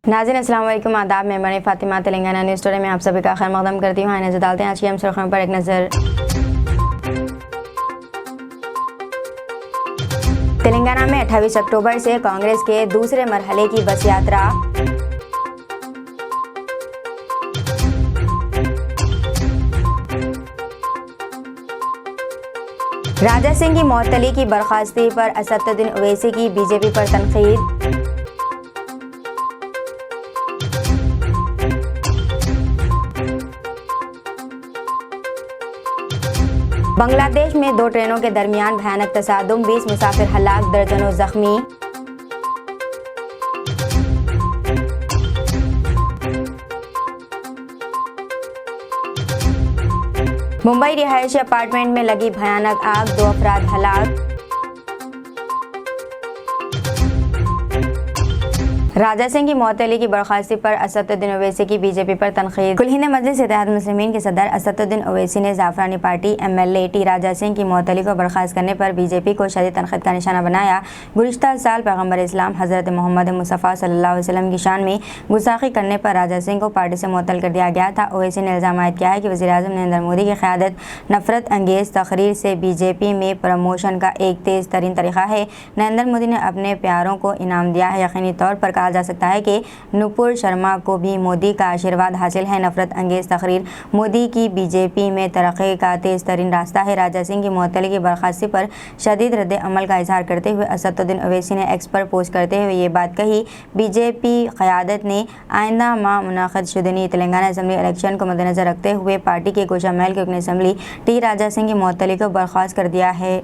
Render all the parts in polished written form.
नाज़रीन अस्सलाम वालेकुम, आदाब। मैं बनी फ़ातिमा तेलंगाना न्यूज़ स्टोरी में आप सभी का खैर मक़दम करती हूँ। नज़र डालते हैं आज की हम सुर्खियों पर एक नज़र। तेलंगाना में 28 अक्टूबर से कांग्रेस के दूसरे मरहले की बस यात्रा। राजा सिंह की मुअत्तली की बर्खास्ती पर असदुद्दीन ओवैसी की बीजेपी पर तनकीद। बांग्लादेश में 2 ट्रेनों के दरमियान भयानक तसादुम, 20 मुसाफिर हलाक, दर्जनों जख्मी। मुंबई रिहायशी अपार्टमेंट में लगी भयानक आग, 2 अफराद हलाक। राजा सिंह की मुअत्तली की बर्खास्ती पर असदुद्दीन ओवैसी की बीजेपी पर तनकीद। कुल हिंद मजलिस इत्तेहाद मुस्लिमीन के सदर असदुद्दीन ओवैसी ने Jafrani party MLA T Raja Singh की मुअत्तली को बर्खास्त करने पर बीजेपी को शदीद तनकीद का निशाना बनाया। गुज़िश्ता साल पैगम्बर इस्लाम हज़रत मोहम्मद मुस्तफ़ा सल्लल्लाहु अलैहि वसल्लम की शान में गुस्ताखी करने पर राजा सिंह को पार्टी से मुअत्तल कर दिया गया था। ओवैसी ने इल्ज़ाम आयद किया है कि वज़ीर-ए-आज़म नरेंद्र मोदी की क़यादत नफ़रत अंगेज़ तकरीर से बीजेपी में प्रमोशन का एक तेज़ तरीन तरीक़ा है। नरेंद्र मोदी ने अपने प्यारों को इनाम दिया है। यकीनी तौर पर कहा जा सकता है कि नुपुर शर्मा को भी मोदी का आशीर्वाद हासिल है। नफरत अंगेज तकरीर मोदी की बीजेपी में तरक्की का तेज़ तरीन रास्ता है। राजा सिंह की मुअत्तली की बर्खास्ती पर शदीद रद्द अमल का इजहार करते हुए असदुद्दीन ओवैसी ने एक्स पर पोस्ट करते हुए ये बात कही। बीजेपी क़यादत ने आइंदा माह मुनाक़िद शुदनी तेलंगाना असम्बली इलेक्शन को मद्देनज़र रखते हुए पार्टी के गोशा महल के रुकन असम्बली टी राजा सिंह की मुअत्तली को बर्खास्त कर दिया है।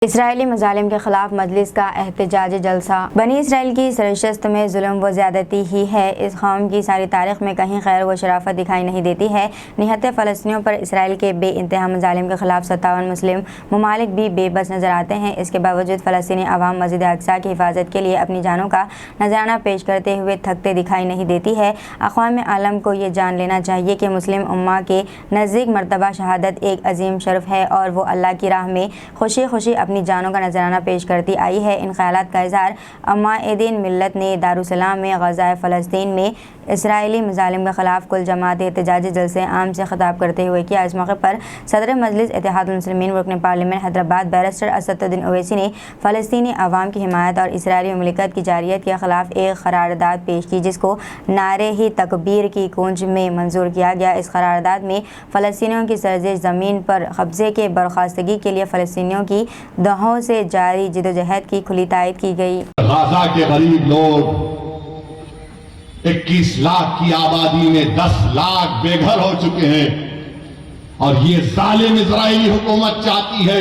इसराइली मज़ालिम के ख़िलाफ़ मजलिस का एहतजाजी जलसा। बनी इसराइल की सरशस्त में जुल्म व ज़्यादती ही है। इस कौम की सारी तारीख़ में कहीं खैर व शराफत दिखाई नहीं देती है। निहत्ते फ़लस्तीनियों पर इसराइल के बेइंतहा मज़ालिम के ख़िलाफ़ 57 मुस्लिम ममालिक भी बेबस नज़र आते हैं। इसके बावजूद फ़लस्तीनी अवाम मस्जिद अक़सा की हिफाजत के लिए अपनी जानों का नजराना पेश करते हुए थकते दिखाई नहीं देती है। अक़वाम आलम को ये जान लेना चाहिए कि मुस्लिम उम्मा के नज़दीक मरतबा शहादत एक अजीम शर्फ़ है और वो अल्लाह की राह में खुशी खुशी अपनी जानों का नजराना पेश करती आई है। इन ख्यालात का इज़हार अम्माए-ए-दीन मिल्लत ने दारुस्सलाम में गज़ाए फ़लस्तीन में इसराइली मज़ालिम के ख़िलाफ़ कुल जमात एहतजाजी जलसे आम से ख़िताब करते हुए किया। इस मौके पर सदर मजलिस इत्तेहादुल मुस्लिमीन रुकन पार्लियामेंट हैदराबाद बैरिस्टर असदुद्दीन ओवैसी ने फ़लस्तीनी अवाम की हिमायत और इसराइली मुमलिकत की जारियत के ख़िलाफ़ एक करारदाद पेश की, जिसको नारे ही तकबीर की गूंज में मंजूर किया गया। इस करारदाद में फ़लस्तीनियों की सरज़ेश ज़मीन पर कब्ज़े के बर्खास्तगी के लिए फ़लस्तीनियों की दहों से जारी जिदोजहद की खुली तायद की गई। गाज़ा के गरीब लोग 21 लाख की आबादी में 10 लाख बेघर हो चुके हैं और ये जालिम इजरायली हुकूमत चाहती है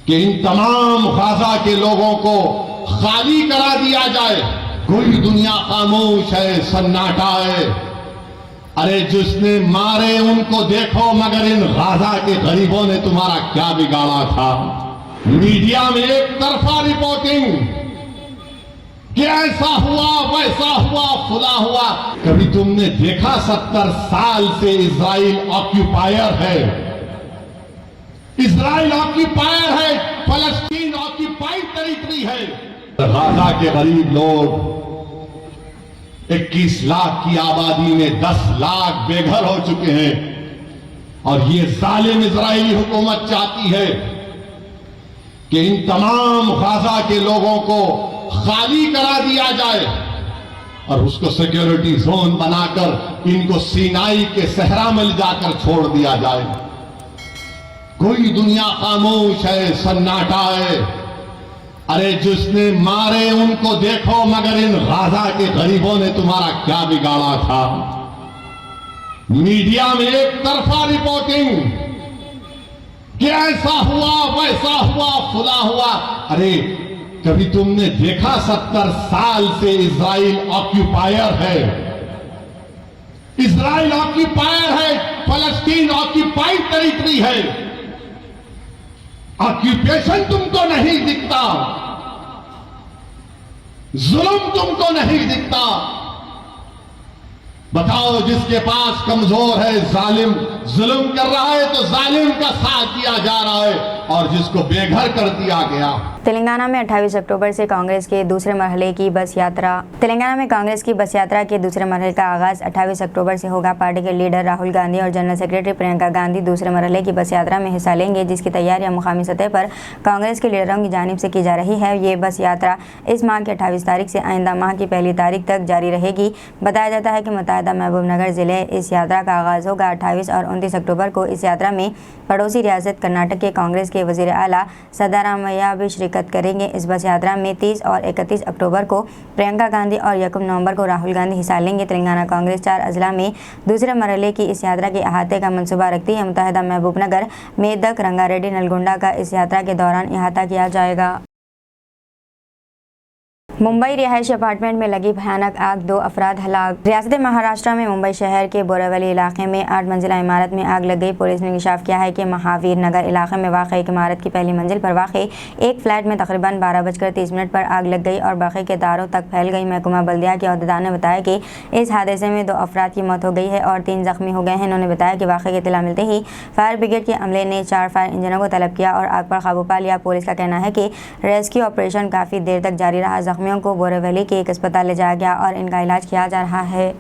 कि इन तमाम गाज़ा के लोगों को खाली करा दिया जाए। कोई दुनिया खामोश है, सन्नाटा है। अरे जिसने मारे उनको देखो, मगर इन गाज़ा के गरीबों ने तुम्हारा क्या बिगाड़ा था। मीडिया में एक तरफा रिपोर्टिंग कि ऐसा हुआ वैसा हुआ फुला हुआ। कभी तुमने देखा 70 साल से इजराइल ऑक्यूपायर है, इजराइल ऑक्यूपायर है, फलस्तीन ऑक्यूपाइड टेरिटरी है। गाज़ा के गरीब लोग 21 लाख की आबादी में 10 लाख बेघर हो चुके हैं और ये जालिम इजरायली हुकूमत चाहती है कि इन तमाम गाज़ा के लोगों को खाली करा दिया जाए और उसको सिक्योरिटी जोन बनाकर इनको सीनाई के सहरा में जाकर छोड़ दिया जाए। कोई दुनिया खामोश है, सन्नाटा है। अरे जिसने मारे उनको देखो, मगर इन गाज़ा के गरीबों ने तुम्हारा क्या बिगाड़ा था। मीडिया में एक तरफा रिपोर्टिंग कि ऐसा हुआ वैसा हुआ फुला हुआ। अरे कभी तुमने देखा 70 साल से इजराइल ऑक्यूपायर है, इजराइल ऑक्यूपायर है, फलस्तीन ऑक्यूपाइड टेरिटरी है। ऑक्यूपेशन तुमको नहीं दिखता, जुल्म तुमको नहीं दिखता। बताओ, जिसके पास कमजोर है, जालिम जुल्म कर रहा है तो जालिम का साथ दिया जा रहा है। और जिसको बेघर कर दिया गया। तेलंगाना में 28 अक्टूबर से कांग्रेस के दूसरे मरहले की बस यात्रा। तेलंगाना में कांग्रेस की बस यात्रा के दूसरे मरहले का आगाज 28 अक्टूबर से होगा। पार्टी के लीडर राहुल गांधी और जनरल सेक्रेटरी प्रियंका गांधी दूसरे मरहले की बस यात्रा में हिस्सा लेंगे, जिसकी तैयारियां मुकामी सतह पर कांग्रेस के लीडरों की जानिब से की जा रही है। ये बस यात्रा इस माह की 28 तारीख से आइंदा माह की 1 तारीख तक जारी रहेगी। बताया जाता है कि मुत्तहिदा महबूबनगर जिले इस यात्रा का आगाज होगा। 28 और 29 अक्टूबर को इस यात्रा में पड़ोसी रियासत कर्नाटक के कांग्रेस के वजीर आला सिद्धारामैया भी शिरकत करेंगे। इस बस यात्रा में 30 और 31 अक्टूबर को प्रियंका गांधी और 1 नवंबर को राहुल गांधी हिस्सा लेंगे। तेलंगाना कांग्रेस 4 अजला में दूसरे मरहले की इस यात्रा के अहाते का मंसूबा रखती है। मुत्तहिदा महबूबनगर, मेदक, रंगारेड्डी, नलगोंडा का इस यात्रा के दौरान अहाता किया जाएगा। मुंबई रिहायशी अपार्टमेंट में लगी भयानक आग, 2 अफराद हलाक। रियासत महाराष्ट्र में मुंबई शहर के बोरीवली इलाके में 8 मंजिला इमारत में आग लग गई। पुलिस ने इंकशाफ किया है कि महावीर नगर इलाके में वाक़ एक इमारत की पहली मंजिल पर वाक़ एक फ्लैट में तकरीबन 12:30 पर आग लग गई और बाकी के तारों तक फैल गई। महकमा बल्दिया के अहदेदार ने बताया कि इस हादसे में 2 अफराद की मौत हो गई है और 3 जख्मी हो गए हैं। उन्होंने बताया कि वाक़े की इत्तला मिलते ही फायर ब्रिगेड के अमले ने 4 फायर इंजनों को तलब किया और आग पर काबू पा लिया। पुलिस का कहना है कि रेस्क्यू ऑपरेशन काफ़ी देर तक जारी रहा। जख्मियों को बोरीवली के एक अस्पताल ले जाया गया और इनका इलाज किया जा रहा है।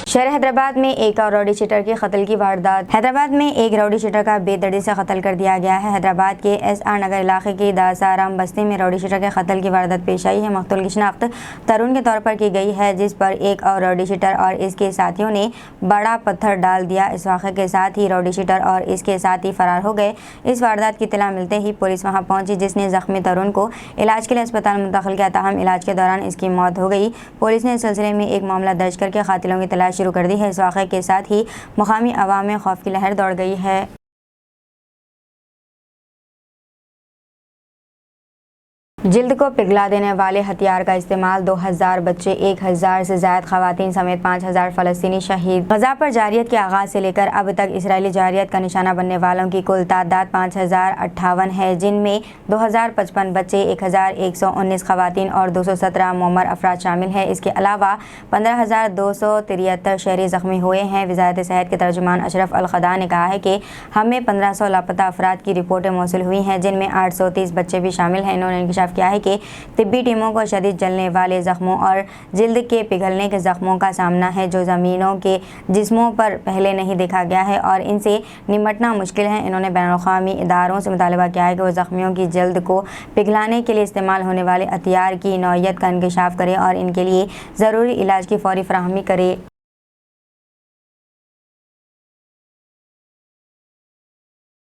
शहर हैदराबाद में एक और रौडी शीटर के कत्ल की वारदात। हैदराबाद में एक रौडी शीटर का बेदर्दी से कत्ल कर दिया गया है। हैदराबाद के SR नगर इलाके की दासाराम बस्ती में रौडी शीटर के कत्ल की वारदात पेश आई है। मकतूल की शिनाख्त तरुण के तौर पर की गई है, जिस पर एक और रौडी शीटर और इसके साथियों ने बड़ा पत्थर डाल दिया। इस वाक़े के साथ ही रौडी शीटर और इसके साथी फरार हो गए। इस वारदात की इत्तला मिलते ही पुलिस वहां पहुंची, जिसने जख्मी तरुण को इलाज के लिए अस्पताल मुंतकिल किया। ताहम इलाज के दौरान इसकी मौत हो गई। पुलिस ने इस सिलसिले में एक मामला दर्ज करके कातिलों की तलाश शुरू कर दी है। इस वाक़े के साथ ही मुकामी अवाम में खौफ की लहर दौड़ गई है। जिल्द को पिघला देने वाले हथियार का इस्तेमाल, 2000 बच्चे, 1000 से ज़ायद ख़वातीन समेत 5000 फ़लस्तीनी शहीद। गज़ा पर जारियत के आगाज़ से लेकर अब तक इसराइली जारियत का निशाना बनने वालों की कुल तादाद 5058 है, जिनमें 2055 बच्चे, 1119 ख़वातीन और 217 मुअम्मर अफराद शामिल हैं। इसके अलावा 15273 शहरी ज़ख्मी हुए हैं। वज़ारत सेहत के तर्जुमान अशरफ अल-ख़दा ने कहा है कि हमें 1500 लापता अफराद की रिपोर्टें मौसूल हुई हैं, जिनमें 830 बच्चे भी शामिल हैं। इन्होंने इंकशाफ किया है कि तिब्बी टीमों को शदीद जलने वाले जख्मों और जिल्द के पिघलने के जख्मों का सामना है, जो ज़मीनों के जिस्मों पर पहले नहीं देखा गया है और इनसे निमटना मुश्किल है। इन्होंने बैनुल-अक़वामी इदारों से मुतालबा किया है कि वो जख्मियों की जल्द को पिघलाने के लिए इस्तेमाल होने वाले हथियार की नौइयत का इंकशाफ करे और इनके लिए ज़रूरी इलाज की फौरी फराहमी करे।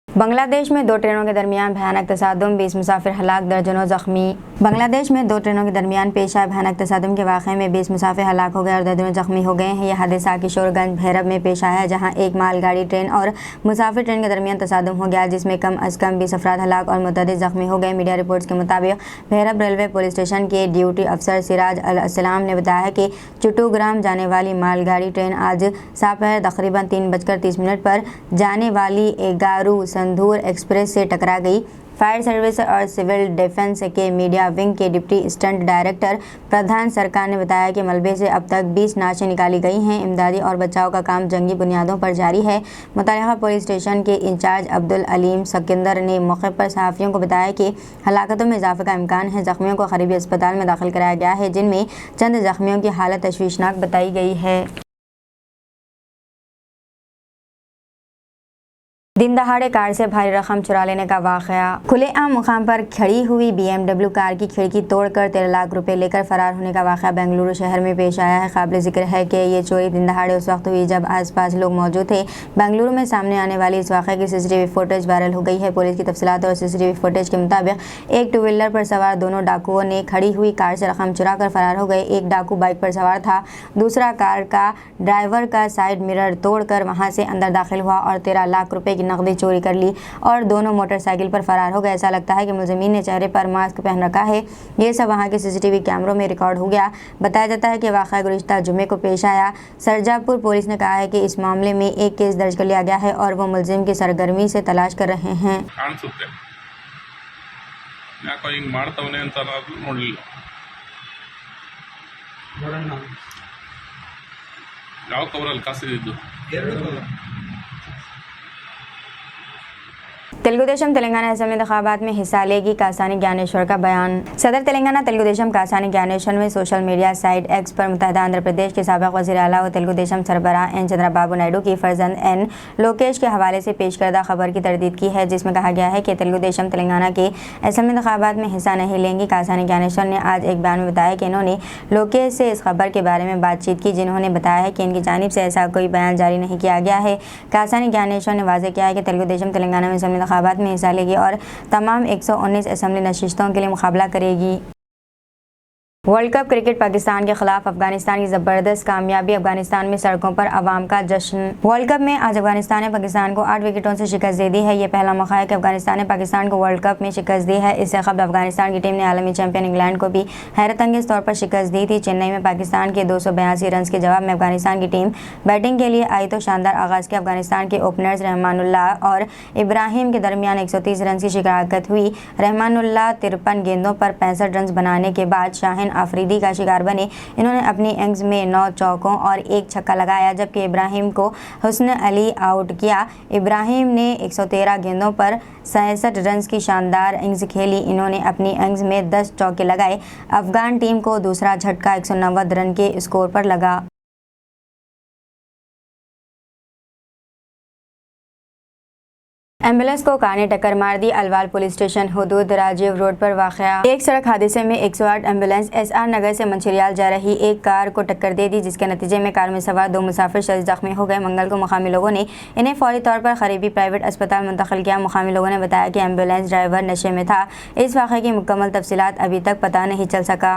बांग्लादेश में 2 ट्रेनों के दरमियान भयानक तसादुम, 20 मुसाफिर हलाक, दर्जनों जख्मी। बांग्लादेश में 2 ट्रेनों के दरमियान पेश आए भयानक तसादुम के वाक़े में 20 मुसाफिर हलाक हो गए और दर्जनों जख्मी हो गए हैं। यह हादसा किशोरगंज भैरब में पेश आया है, जहां एक मालगाड़ी ट्रेन और मुसाफिर ट्रेन के दरमियान तसादुम हो गया, जिसमें कम अज़ कम 20 अफराद हलाक और मुतअद्दिद जख्मी हो गए। मीडिया रिपोर्ट्स के मुताबिक भैरब रेलवे पुलिस स्टेशन के ड्यूटी अफसर सिराज अल-अस्सलाम ने बताया है कि चट्टूग्राम जाने वाली मालगाड़ी ट्रेन आज दोपहर तकरीबन 3:30 पर जाने वाली एगारू संधूर एक्सप्रेस से टकरा गई। फायर सर्विस और सिविल डिफेंस के मीडिया विंग के डिप्टी स्टंट डायरेक्टर प्रधान सरकार ने बताया कि मलबे से अब तक 20 नाशें निकाली गई हैं। इमदादी और बचाव का काम जंगी बुनियादों पर जारी है। मुतल्लिका पुलिस स्टेशन के इंचार्ज अब्दुल अलीम सिकंदर ने मौके पर सहाफ़ियों को बताया कि हलाकतों में इजाफे का इम्कान है। जख्मियों को करीबी अस्पताल में दाखिल कराया गया है, जिनमें चंद जख्मियों की हालत तशवीशनाक बताई गई है। दिन दहाड़े कार से भारी रकम चुरा लेने का वाक़या। खुलेआम मुकाम पर खड़ी हुई BMW कार की खिड़की तोड़कर 13 लाख रुपए लेकर फरार होने का वाक़या बेंगलुरु शहर में पेश आया है। काबिल ज़िक्र है कि ये चोरी दिन दहाड़े उस वक्त हुई जब आसपास लोग मौजूद थे। बेंगलुरु में सामने आने वाली इस वाक़े की CCTV फुटेज वायरल हो गई है। पुलिस की तफसीलात और CCTV फुटेज के मुताबिक एक 2 व्हीलर पर सवार दोनों डाकुओं ने खड़ी हुई कार से रकम चुरा कर फरार हो गए। एक डाकू बाइक पर सवार था, दूसरा कार का ड्राइवर का साइड मिरर तोड़कर वहाँ से अंदर दाखिल हुआ और 13 लाख रुपए की नकदी चोरी कर ली और दोनों मोटरसाइकिल पर फरार हो गए। ऐसा लगता है कि मुलजिमीन ने चेहरे पर मास्क पहन रखा है। ये सब वहाँ के CCTV कैमरों में रिकॉर्ड हो गया। बताया जाता है कि वाक़या गुज़िश्ता जुमे को पेश आया। सरजापुर पुलिस ने कहा है कि इस मामले में एक केस दर्ज कर लिया गया है और वो मुलजिम की सरगर्मी से तलाश कर रहे हैं। ಕಾಣಿಸುತ್ತೆ ಯಾಕೋ ಹಿಂಗೆ ಮಾಡ್ತವನೆ ಅಂತ ನೋಡಲಿಲ್ಲ ಯಾವ ಕವರಲ್ಲಿ ಕಾಸಿದ್ದು तेलुगुदेशम तेलंगाना असेंबली इंतखाबात में हिस्सा लेगी कासानी ज्ञानेश्वर का बयान। सदर तेलंगाना तेलुगुदेशम कासानी ज्ञानेश्वर में सोशल मीडिया साइट एक्स पर मुत्तहदा आंध्र प्रदेश के साबिक़ वज़ीर आला व तेलुगुदेशम सरबराह एन चंद्रबाबू नायडू की फर्जंद एन लोकेश के हवाले से पेश करदा खबर की तरदीद की है, जिसमें कहा गया है कि तेलुगुदेशम तेलंगाना के असेंबली इंतखाबात में हिस्सा नहीं लेंगी। कासानी ज्ञानेश्वर ने आज एक बयान में बताया कि इन्होंने लोकेश से इस खबर के बारे में बातचीत की, जिन्होंने बताया है कि इनकी जानिब से ऐसा कोई बयान जारी नहीं किया गया है। कासानी ज्ञानेश्वर ने वाज़ेह किया है कि तेलुगुदेशम तेलंगाना में असेंबली इंतखाबात में हिस्सा लेगी और तमाम 119 असेंबली नशिस्तों के लिए मुकाबला करेगी। वर्ल्ड कप क्रिकेट पाकिस्तान के खिलाफ अफगानिस्तान की ज़बरदस्त कामयाबी, अफगानिस्तान में सड़कों पर अवाम का जश्न। वर्ल्ड कप में आज अफगानिस्तान ने पाकिस्तान को 8 विकेटों से शिकस्त दे दी है। यह पहला मौका है कि अफगानिस्तान ने पाकिस्तान को वर्ल्ड कप में शिकस्त दी है। इससे कबल अफगानिस्तान की टीम ने आलमी चैंपियन इंग्लैंड को भी हैरत अंगेज तौर पर शिकस्त दी थी। चेन्नई में पाकिस्तान के 282 रन के जवाब में अफगानिस्तान की टीम बैटिंग के लिए आई तो शानदार आगाज़ के अफगानिस्तान के ओपनर्स रहमानुल्लाह और इब्राहिम के दरमियान 130 रन की शिराकत हुई। रहमानुल्लाह 53 गेंदों पर 65 रन बनाने के बाद शाहिन आफरीदी का शिकार बने। इन्होंने अपनी इनिंग्स में 9 चौकों और 1 छक्का लगाया, जबकि इब्राहिम को हुस्न अली आउट किया। इब्राहिम ने 113 गेंदों पर 67 रन की शानदार इनिंग्स खेली। इन्होंने अपनी इनिंग्स में 10 चौके लगाए। अफगान टीम को दूसरा झटका 190 रन के स्कोर पर लगा। एम्बुलेंस को कार ने टक्कर मार दी। अलवाल पुलिस स्टेशन हुदूद राजीव रोड पर वाक़या एक सड़क हादसे में 108 एम्बुलेंस SR नगर से मंचिरियाल जा रही एक कार को टक्कर दे दी, जिसके नतीजे में कार में सवार 2 मुसाफिर शदीद जख्मी हो गए। मंगल को मुकामी लोगों ने इन्हें फौरी तौर पर करीबी प्राइवेट अस्पताल मुंतकिल किया। मुकामी लोगों ने बताया कि एम्बुलेंस ड्राइवर नशे में था। इस वाक़े की मुकम्मल तफसीलात अभी तक पता नहीं चल सका।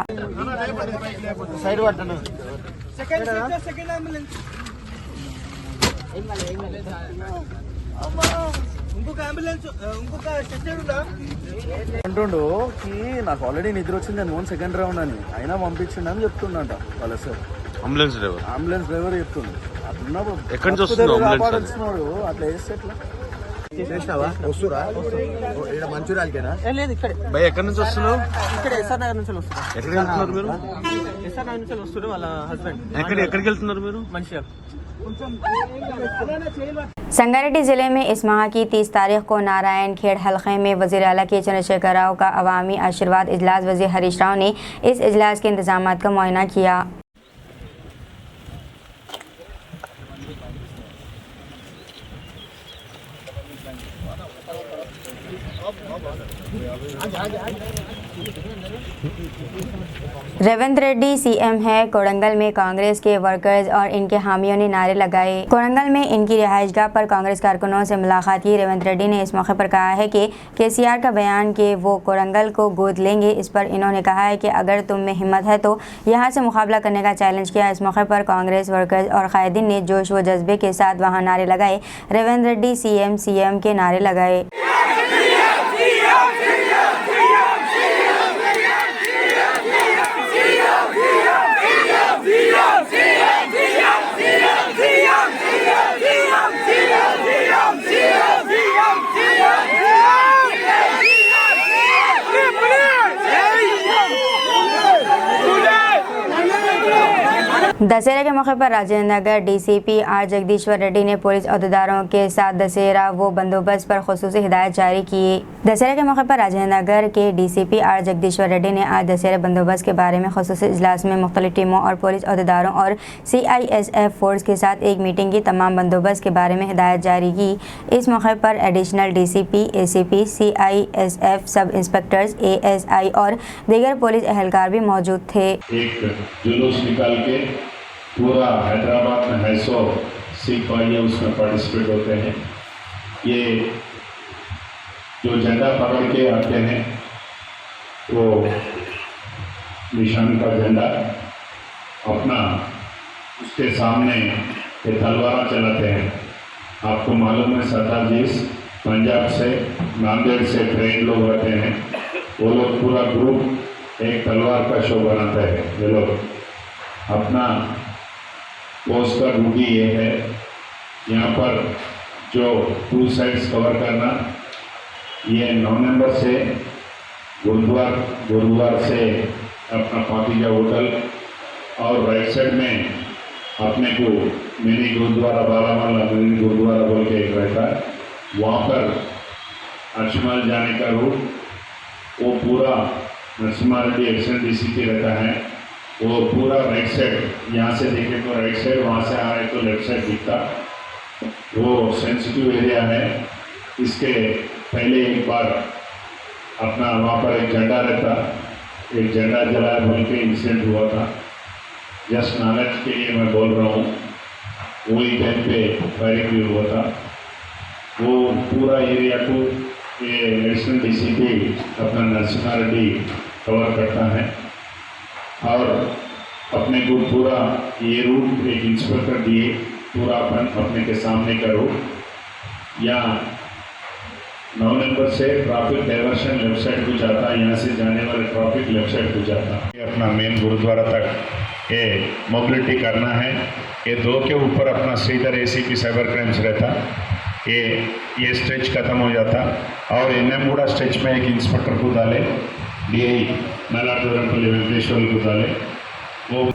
అంటుండు కి నాకు ఆల్రెడీ నిద్ర వచ్చింది అని 1 సెకండ్ రౌండ్ అని అయినా పంపించిండని చెప్తుండంట వాళ్ళ సార్ అంబులెన్స్ డ్రైవర్ చెప్తుండు అట్లున్నప్పుడు ఎక్కడి నుంచి వస్తుంది అంబులెన్స్ కాపాడుతున్నాడు అట్లా చేస్తే ఎట్లా చేసినావా వస్తురా ఇక్కడ మంచూరాలకేనా లేదు ఇక్కడ భయ ఎక్కడి నుంచి వస్తున్నావు ఇక్కడ ఎస్ఆర్ నగర్ నుంచి వస్తున్నారు ఎక్కడికి వెళ్తున్నారు మీరు ఎస్ఆర్ నగర్ నుంచి వస్తున్నారు వాళ్ళ హస్బెండ్ ఎక్కడికి వెళ్తున్నారు మీరు మంచిగా संगारेड्डी जिले में इस माह की 30 तारीख को नारायण खेड़ हलके में वज़ीर आला के चंद्रशेखर राव का अवामी आशीर्वाद इजलास वज़ीर हरीश राव ने इस इजलास के इंतजामात का मुआयना किया। रेवंत रेड्डी CM है। कोडंगल में कांग्रेस के वर्कर्स और इनके हामियों ने नारे लगाए। कोडंगल में इनकी रिहाइशगाह पर कांग्रेस कारकुनों से मुलाकात की। रेवंत रेड्डी ने इस मौके पर कहा है कि KCR का बयान कि वो कोडंगल को गोद लेंगे, इस पर इन्होंने कहा है कि अगर तुम में हिम्मत है तो यहाँ से मुकाबला करने का चैलेंज किया। इस मौके पर कांग्रेस वर्कर्स और कायदीन ने जोश व जज्बे के साथ वहाँ नारे लगाए। रेवंत रेड्डी CM के नारे लगाए। दशहरे के मौके पर राजेंद्र नगर DCP R जगदीश्वर रेड्डी ने पुलिस अहदेदारों के साथ दशहरा व बंदोबस्त पर खुसूसी हिदायत जारी की। दशहरे के मौके पर राजेंद्र नगर के DCP R जगदीश्वर रेड्डी ने आज दशहरे बंदोबस्त के बारे में खुसूसी इजलास में मुख्तलिफ टीमों और पुलिस अहदेदारों और CISF फोर्स के साथ एक मीटिंग की। तमाम बंदोबस्त के बारे में हिदायत जारी की। इस मौके पर एडिशनल DCP, ACP, CISF सब इंस्पेक्टर्स, ASI और दीगर पुलिस एहलकार भी मौजूद थे। एक जुलूस निकाल के पूरा हैदराबाद में 100 सिख भाई उसमें पार्टिसिपेट होते हैं। ये जो झंडा पकड़ के आते हैं वो निशान का झंडा अपना उसके सामने ये तलवार चलाते हैं आपको मालूम है सरदार जी पंजाब से नांदेड़ से ट्रेन लोग रहते हैं, वो लोग पूरा ग्रुप एक तलवार का शो बनाता है। ये लोग अपना पोस्ट का ड्यूटी ये है, यहाँ पर जो 2 साइड्स कवर करना, ये 9 नंबर से गुरुद्वार से अपना पाकिजा होटल और राइट साइड में अपने को मिनी गुरुद्वारा बारामूला मिनी गुरुद्वारा बोल के एक रहता है, वहाँ पर अजमल जाने का रूट वो पूरा नरसिम्हा रेड्डी एक्सएनडीसी की रहता है। वो पूरा राइट साइड, यहाँ से देखे तो राइट साइड, वहाँ से आ रहे तो लेफ्ट साइड दिखता। वो सेंसिटिव एरिया है। इसके पहले एक बार अपना वहाँ पर एक झंडा रहता, एक झंडा जलाया बोल के इंसिडेंट हुआ था। जस्ट नॉलेज के लिए मैं बोल रहा हूँ, वही टाइम पे फायरिंग भी हुआ था। वो पूरा एरिया को ये नेशनल डीसीपी अपना नरसिम्हा रेड्डी कवर करता है और अपने को पूरा ये रूट एक इंस्पेक्टर दिए, पूरा अपने के सामने का रूट। या 9 नंबर से ट्रैफिक डाइवर्शन लेफ्ट साइड को जाता है, यहाँ से जाने वाले ट्रैफिक लेफ्ट साइड को जाता है। अपना मेन गुरुद्वारा तक ये मोबिलिटी करना है। ये 2 के ऊपर अपना श्रीधर एसीपी साइबर क्राइम्स रहता, ये स्ट्रेच खत्म हो जाता और एनएमगूड़ा स्ट्रेच में एक इंस्पेक्टर को डाले, डीआई मल्लारदूरमपल्ली वेंकटेश्वर को डाले।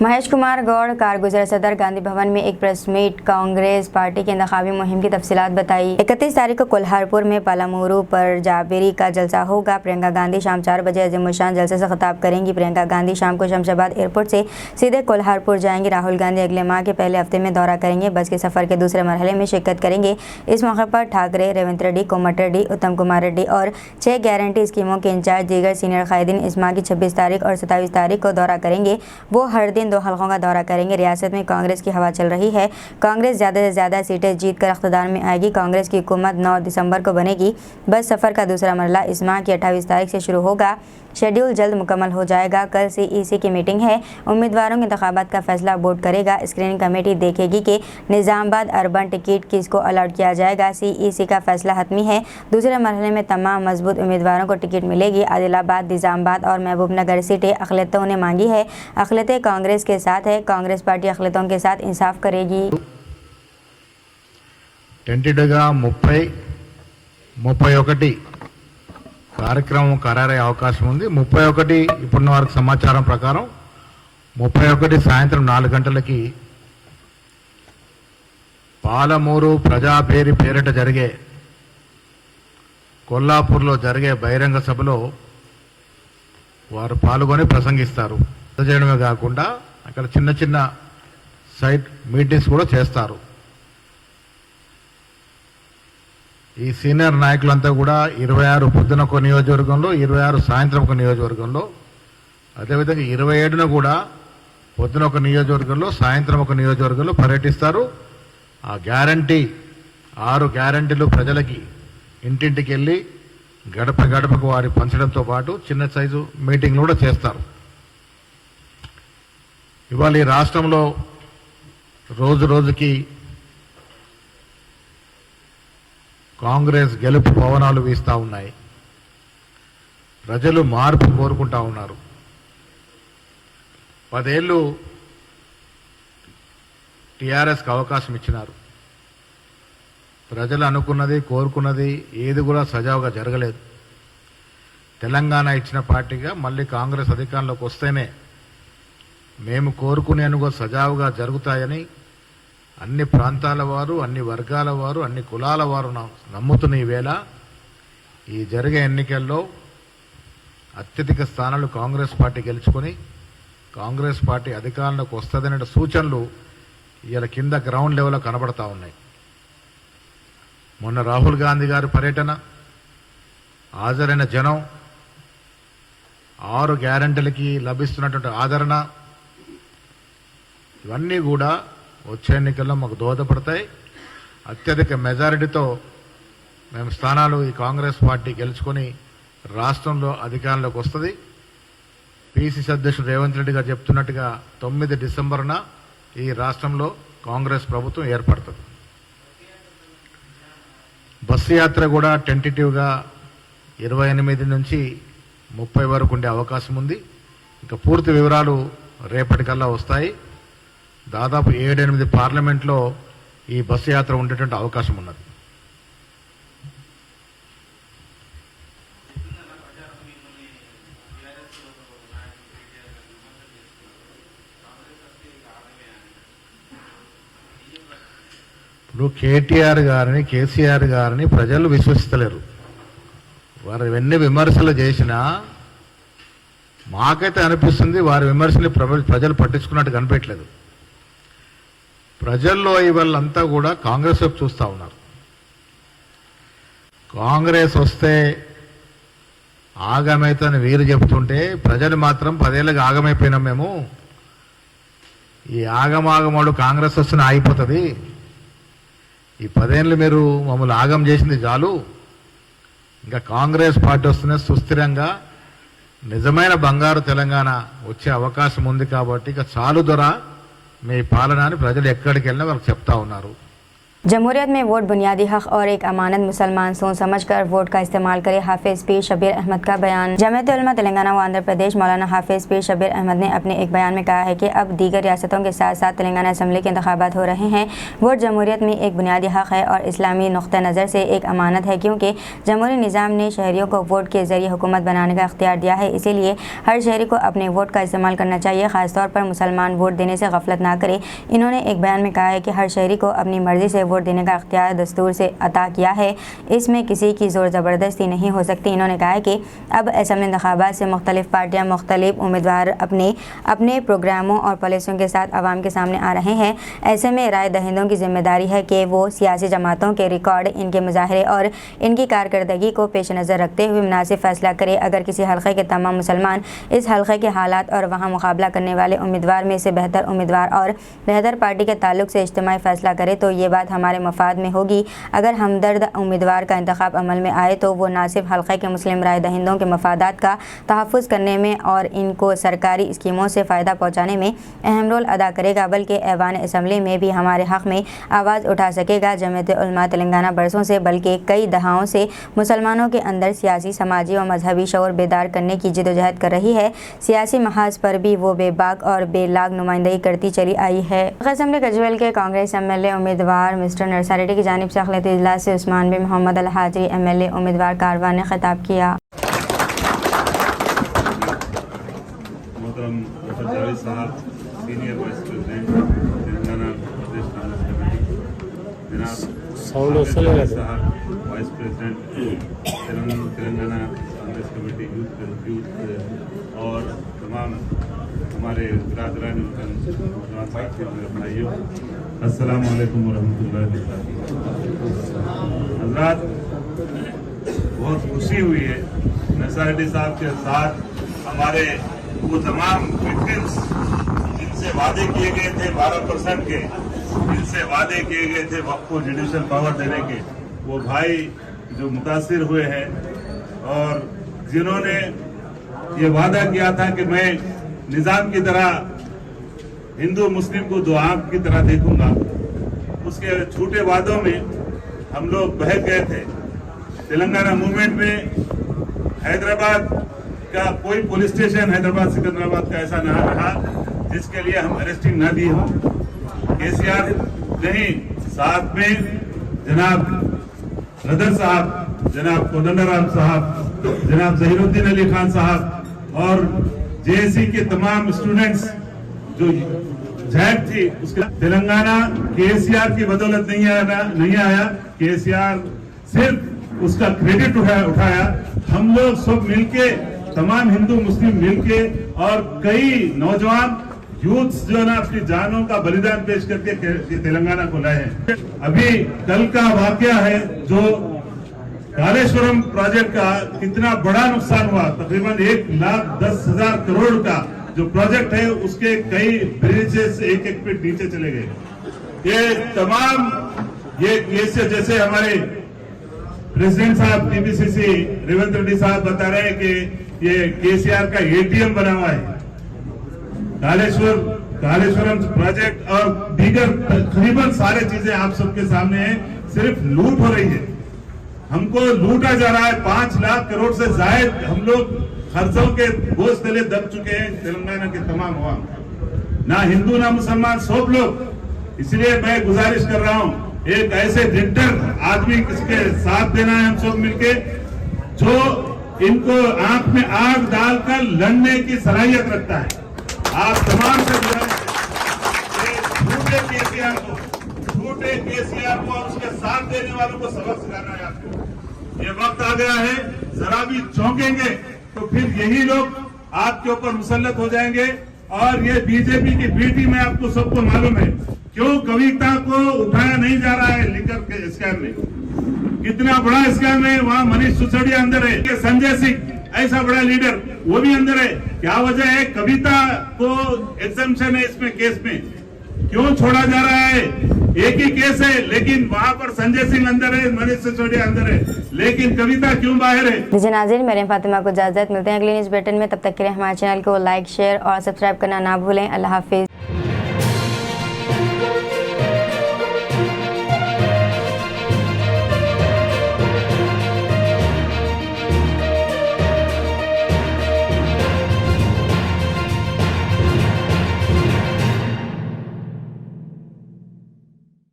महेश कुमार गौड़ कारगुजर सदर गांधी भवन में एक प्रेस मीट कांग्रेस पार्टी की इंतखाबी मुहिम की तफसीलात बताई। 31 तारीख को कोल्हारपुर में पालामुरू पर जाबेरी का जलसा होगा। प्रियंका गांधी शाम 4 बजे अजीमुशान जलसे से खिताब करेंगी। प्रियंका गांधी शाम को शमशाबाद एयरपोर्ट से सीधे कोल्हारपुर जाएंगी। राहुल गांधी अगले माह के पहले हफ्ते में दौरा करेंगे। बस के सफर के दूसरे मरहले में शिरकत करेंगे। इस मौके पर ठाकरे, रेवंत रेड्डी, कोमट रेड्डी, उत्तम कुमार रेड्डी और 6 गारंटी स्कीमों के इंचार्ज दीगर सीनियर कायदीन इस माह की 26 तारीख और 27 तारीख को दौरा करेंगे। वो हर दिन 2 हलकों का दौरा करेंगे। रियासत में कांग्रेस की हवा चल रही है। कांग्रेस ज़्यादा से ज़्यादा सीटें जीतकर इख्तिदार में आएगी। कांग्रेस की हुकूमत 9 दिसंबर को बनेगी। बस सफ़र का दूसरा मरहला इस माह की 28 तारीख से शुरू होगा। शेड्यूल जल्द मुकम्मल हो जाएगा। कल सीईसी की मीटिंग है। उम्मीदवारों के इंतखाबात का फैसला बोर्ड करेगा। स्क्रीनिंग कमेटी देखेगी कि निज़ामाबाद अर्बन टिकट किसको अलॉट किया जाएगा। सीईसी का फैसला हतमी है। दूसरे मरहले में तमाम मजबूत उम्मीदवारों को टिकट मिलेगी। आदिलाबाद, निज़ामाबाद और महबूबनगर सीटें अक़लियतों ने मांगी है। अक़लियतें कांग्रेस के साथ है। कांग्रेस पार्टी अक़लियतों के साथ इंसाफ करेगी। టెంటెడ్గా 30-31 కార్యక్రమం ఖరారయ్యే అవకాశం ఉంది. 31 ఇప్పుడున్న వరకు సమాచారం ప్రకారం 31 సాయంత్రం 4 గంటలకి పాలమూరు ప్రజాభేరి పేరిట జరిగే కొల్లాపూర్లో జరిగే బహిరంగ సభలో వారు పాల్గొని ప్రసంగిస్తారు. చేయడమే కాకుండా అక్కడ చిన్న చిన్న సైట్ మీటింగ్స్ కూడా చేస్తారు. ఈ సీనియర్ నాయకులంతా కూడా 26 పొద్దున ఒక నియోజకవర్గంలో, 26 సాయంత్రం ఒక నియోజకవర్గంలో, అదేవిధంగా 27న కూడా పొద్దున ఒక నియోజకవర్గంలో, సాయంత్రం ఒక నియోజకవర్గంలో పర్యటిస్తారు. ఆ గ్యారంటీ 6 గ్యారంటీలు ప్రజలకి ఇంటింటికి వెళ్ళి గడప గడపకు వారి పంచడంతో పాటు చిన్న సైజు మీటింగ్లు కూడా చేస్తారు. ఇవాళ ఈ రాష్ట్రంలో రోజు రోజుకి కాంగ్రెస్ గెలుపు పవనాలు వీస్తూ ఉన్నాయి. ప్రజలు మార్పు కోరుకుంటా ఉన్నారు. 10 ఏళ్ళు టీఆర్ఎస్కి అవకాశం ఇచ్చినారు. ప్రజలు అనుకున్నది, కోరుకున్నది ఏది కూడా సజావుగా జరగలేదు. తెలంగాణ ఇచ్చిన పార్టీగా మళ్ళీ కాంగ్రెస్ అధికారంలోకి వస్తేనే మేము కోరుకునేనుగా సజావుగా జరుగుతాయని అన్ని ప్రాంతాల వారు, అన్ని వర్గాల వారు, అన్ని కులాల వారు నమ్ముతున్న ఈ వేళ ఈ జరిగే ఎన్నికల్లో అత్యధిక స్థానాలు కాంగ్రెస్ పార్టీ గెలుచుకొని కాంగ్రెస్ పార్టీ అధికారంలోకి వస్తుందనే సూచనలు ఇవాళ కింద గ్రౌండ్ లెవెల్లో కనబడతా ఉన్నాయి. మొన్న రాహుల్ గాంధీ గారి పర్యటన, హాజరైన జనం, 6 గ్యారంటీలకి లభిస్తున్నటువంటి ఆదరణ, ఇవన్నీ కూడా వచ్చే ఎన్నికల్లో మాకు దోహదపడతాయి. అత్యధిక మెజారిటీతో మేము స్థానాలు ఈ కాంగ్రెస్ పార్టీ గెలుచుకొని రాష్ట్రంలో అధికారంలోకి వస్తుంది. పిసిసి అధ్యక్షుడు రేవంత్ రెడ్డి గారు చెప్తున్నట్టుగా 9 డిసెంబర్న ఈ రాష్ట్రంలో కాంగ్రెస్ ప్రభుత్వం ఏర్పడుతుంది. బస్సు యాత్ర కూడా టెంటేటివ్గా 28 నుంచి 30 వరకు ఉండే అవకాశం ఉంది. ఇంకా పూర్తి వివరాలు రేపటికల్లా వస్తాయి. దాదాపు 7-8 పార్లమెంట్లో ఈ బస్సు యాత్ర ఉండేటువంటి అవకాశం ఉన్నది. ఇప్పుడు కేటీఆర్ గారిని, కేసీఆర్ గారిని ప్రజలు విశ్వసిస్తలేరు. వారు ఎన్ని విమర్శలు చేసినా మాకైతే అనిపిస్తుంది వారి విమర్శలు ప్రజలు పట్టించుకున్నట్టు కనిపించలేదు. ప్రజల్లో ఇవాళంతా కూడా కాంగ్రెస్ వైపు చూస్తూ ఉన్నారు. కాంగ్రెస్ వస్తే ఆగమైతని వీరు చెప్తుంటే ప్రజలు మాత్రం 10 ఏళ్ళకి ఆగమైపోయినాం మేము, ఈ ఆగమాగమాడు కాంగ్రెస్ వస్తేనే ఆగిపోతుంది, ఈ 10 ఏళ్ళు మీరు మమ్మల్ని ఆగం చేసింది చాలు, ఇంకా కాంగ్రెస్ పార్టీ వస్తేనే సుస్థిరంగా నిజమైన బంగారు తెలంగాణ వచ్చే అవకాశం ఉంది కాబట్టి ఇక చాలు దొర మీ పాలన అని ప్రజలు ఎక్కడికి వెళ్ళినా వాళ్ళకి చెప్తా ఉన్నారు. जमहूरियत में वोट बुनियादी हक और एक अमानत, मुसलमान सोच समझकर वोट का इस्तेमाल करें, हाफिज पीर शबीर अहमद का बयान। जमीयत उलमा तेलंगाना व आंध्र प्रदेश मौलाना हाफिज पीर शबीर अहमद ने अपने एक बयान में कहा है कि अब दीगर रियासतों के साथ साथ तेलंगाना असम्बली के इंतखाबात हो रहे हैं। वोट जमहूरियत में एक बुनियादी हक है और इस्लामी नुक्ता नज़र से एक अमानत है, क्योंकि जमहूरी निज़ाम ने शहरियों को वोट के ज़रिए हुकूमत बनाने का इख्तियार दिया है। इसीलिए हर शहरी को अपने वोट का इस्तेमाल करना चाहिए, ख़ासतौर पर मुसलमान वोट देने से गफलत ना करें। इन्होंने एक बयान में कहा है कि हर शहरी को अपनी मर्ज़ी से वोट देने का इख्तियार दस्तूर से अता किया है, इसमें किसी की ज़ोर ज़बरदस्ती नहीं हो सकती। इन्होंने कहा है कि अब असम्बली इंतखाबात से मुख्तलिफ पार्टियाँ, मुख्तलिफ उम्मीदवार अपने अपने प्रोग्रामों और पॉलिसियों के साथ आवाम के सामने आ रहे हैं। ऐसे में राय दहिंदों की जिम्मेदारी है कि वो सियासी जमातों के रिकॉर्ड, इनके मुजाहरे और इनकी कारकर्दगी को पेश नज़र रखते हुए मुनासिब फैसला करे। अगर किसी हल्के के तमाम मुसलमान इस हल्के के हालात और वहाँ मुकाबला करने वाले उम्मीदवार में से बेहतर उम्मीदवार और बेहतर पार्टी के ताल्लुक से इज्तिमाई फैसला करे तो ये बात हमारे मफाद में होगी। अगर हमदर्द उम्मीदवार का इंतखाब अमल में आए तो वो ना सिर्फ हल्के के मुस्लिम राय दहिंदों के मफादात का तहफ़्फ़ुज़ करने में और इनको सरकारी स्कीमों से फ़ायदा पहुँचाने में अहम रोल अदा करेगा, बल्कि ऐवान असम्बली में भी हमारे हक़ में आवाज़ उठा सकेगा। जमीयत उलमा तेलंगाना बरसों से बल्कि कई दहाओं से मुसलमानों के अंदर सियासी, समाजी और मजहबी शऊर बेदार करने की जिदोजहद कर रही है। सियासी महाज पर भी वो बेबाक और बेलाग नुमाइंदगी करती चली आई है। असम्बली गजवेल के कांग्रेस MLA उम्मीदवार मिस्टर नरसा रेड्डी की जानिब से अखिलत इजलास से उस्मान बिन मोहम्मद अल हाजरी MLA उम्मीदवार कारवान ने खिताब किया। मोहतरम डॉक्टर जावेद साहब, सीनियर वाइस प्रेसिडेंट तेलंगाना प्रदेश कांग्रेस कमेटी, जनाब साहब vice president Telangana Congress committee youth और तमाम हमारे बिरादरान नौजवान साथियों, मेरे भाइयों, अस्सलाम वालेकुम वरहमतुल्लाहि वबरकातुहू। हज़रात, बहुत खुशी हुई है नरसा रेड्डी साहब के साथ हमारे वो तमाम विक्टिम्स जिनसे वादे किए गए थे 12% के, जिनसे वादे किए गए थे वक्फ को जुडिशल पावर देने के, वो भाई जो मुतासिर हुए हैं और जिन्होंने ये वादा किया था कि मैं निज़ाम की तरह हिंदू मुस्लिम को दो आंख की तरह देखूंगा, उसके झूठे वादों में हम लोग बहक गए थे। तेलंगाना मूवमेंट में हैदराबाद का कोई पुलिस स्टेशन हैदराबाद सिकंदराबाद का ऐसा ना रहा जिसके लिए हम अरेस्टिंग ना दी हो। केसीआर नहीं, साथ में जनाब रदर साहब, जनाब कोदंडराम साहब, जनाब जहीरुद्दीन अली खान साहब और जेएसी के तमाम स्टूडेंट्स जो जैक थी, उसके तेलंगाना केसीआर की बदौलत नहीं आया। केसीआर सिर्फ उसका क्रेडिट उठाया। हम लोग सब मिलके, तमाम हिंदू मुस्लिम मिलके और कई नौजवान यूथ जो है ना अपनी जानों का बलिदान पेश करके तेलंगाना को लाए हैं। अभी कल का वाकया है जो कालेश्वरम प्रोजेक्ट का कितना बड़ा नुकसान हुआ, तकरीबन 1,10,000 करोड़ का जो प्रोजेक्ट है उसके कई ब्रिजेस एक फीट नीचे चले गए। ये तमाम ये जैसे हमारे प्रेसिडेंट साहब टीपीसीसी रेवंत रेड्डी साहब बता रहे हैं कि ये केसीआर का ATM बना हुआ है। कालेश्वरम प्रोजेक्ट और दीगर तकरीबन सारे चीजें आप सबके सामने हैं। सिर्फ लूट हो रही है। हमको लूटा जा रहा है। 5 लाख करोड़ से जायद हम लोग खर्चों के बोझ तले दब चुके हैं तेलंगाना के तमाम अवाम, ना हिंदू ना मुसलमान सब लोग। इसलिए मैं गुजारिश कर रहा हूं, एक ऐसे लीडर आदमी किसके साथ देना है हम सब मिलके, जो इनको आंख में आग डालकर लड़ने की सलाहियत रखता है। आप तमाम से गुजारिश झूठे केसीआर को और उसके साथ देने वालों को सबक सिखाना है आपको। ये वक्त आ गया है, जरा भी चौंकेंगे तो फिर यही लोग आपके ऊपर मुसल्लत हो जाएंगे। और ये बीजेपी की बी टीम है, आपको सबको मालूम है क्यों कविता को उठाया नहीं जा रहा है लिकर के स्कैम में। कितना बड़ा स्कैम है, वहां मनीष सिसोदिया अंदर है, संजय सिंह ऐसा बड़ा लीडर वो भी अंदर है। क्या वजह है? कविता को एग्जम्पशन है इसमें, केस में क्यों छोड़ा जा रहा है? एक ही केस है, लेकिन वहां पर संजय सिंह अंदर है, मनीष सिसोदिया अंदर है, लेकिन कविता क्यों बाहर है? जी नाज़रीन, मरियम फातिमा को इजाजत, मिलते हैं अगली न्यूज बुलेटिन में। तब तक के लिए हमारे चैनल को लाइक, शेयर और सब्सक्राइब करना ना भूलें। अल्लाह हाफिज।